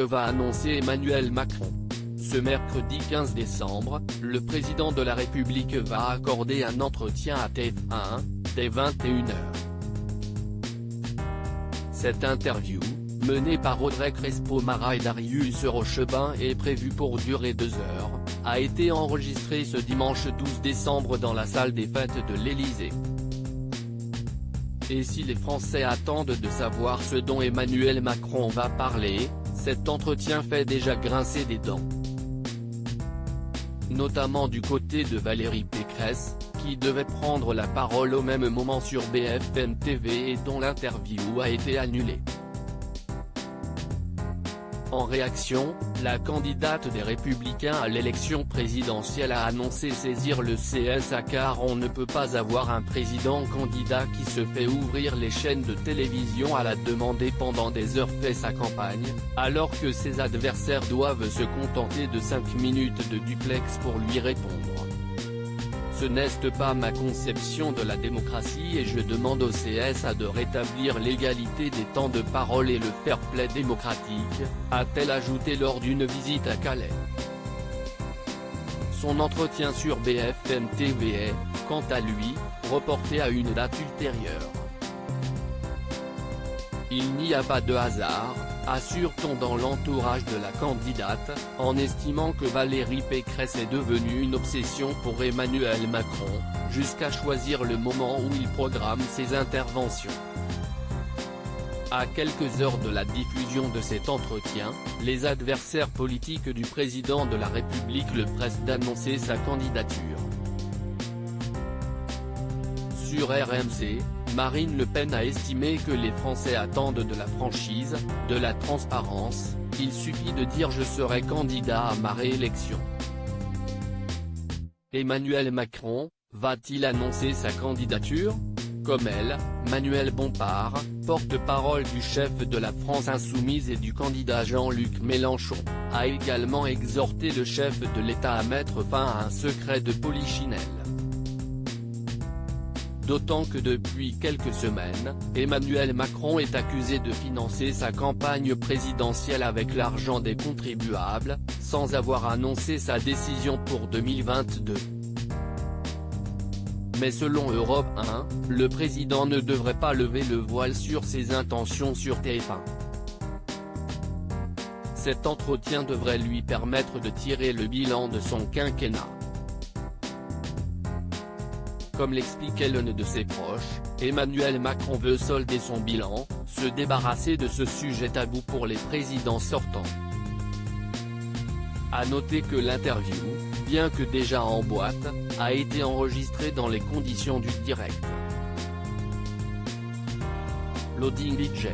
que va annoncer Emmanuel Macron. Ce mercredi 15 décembre, le président de la République va accorder un entretien à TF1, dès 21h. Cette interview, menée par Audrey Crespo-Mara et Darius Rochebin est prévue pour durer 2 heures, a été enregistrée ce dimanche 12 décembre dans la salle des fêtes de l'Élysée. Et si les Français attendent de savoir ce dont Emmanuel Macron va parler, cet entretien fait déjà grincer des dents. Notamment du côté de Valérie Pécresse, qui devait prendre la parole au même moment sur BFM TV et dont l'interview a été annulée. En réaction, la candidate des Républicains à l'élection présidentielle a annoncé saisir le CSA car on ne peut pas avoir un président candidat qui se fait ouvrir les chaînes de télévision à la demander pendant des heures fait sa campagne, alors que ses adversaires doivent se contenter de 5 minutes de duplex pour lui répondre. Ce n'est pas ma conception de la démocratie et je demande au CSA de rétablir l'égalité des temps de parole et le fair-play démocratique, a-t-elle ajouté lors d'une visite à Calais. Son entretien sur BFM TV est, quant à lui, reporté à une date ultérieure. Il n'y a pas de hasard, assure-t-on dans l'entourage de la candidate, en estimant que Valérie Pécresse est devenue une obsession pour Emmanuel Macron, jusqu'à choisir le moment où il programme ses interventions. À quelques heures de la diffusion de cet entretien, les adversaires politiques du président de la République le pressent d'annoncer sa candidature. Sur RMC, Marine Le Pen a estimé que les Français attendent de la franchise, de la transparence, il suffit de dire je serai candidat à ma réélection. Emmanuel Macron, va-t-il annoncer sa candidature? Comme elle, Manuel Bompard, porte-parole du chef de la France Insoumise et du candidat Jean-Luc Mélenchon, a également exhorté le chef de l'État à mettre fin à un secret de polichinelle. D'autant que depuis quelques semaines, Emmanuel Macron est accusé de financer sa campagne présidentielle avec l'argent des contribuables, sans avoir annoncé sa décision pour 2022. Mais selon Europe 1, le président ne devrait pas lever le voile sur ses intentions sur TF1. Cet entretien devrait lui permettre de tirer le bilan de son quinquennat. Comme l'expliquait l'un de ses proches, Emmanuel Macron veut solder son bilan, se débarrasser de ce sujet tabou pour les présidents sortants. À noter que l'interview, bien que déjà en boîte, a été enregistrée dans les conditions du direct. Loading DJ.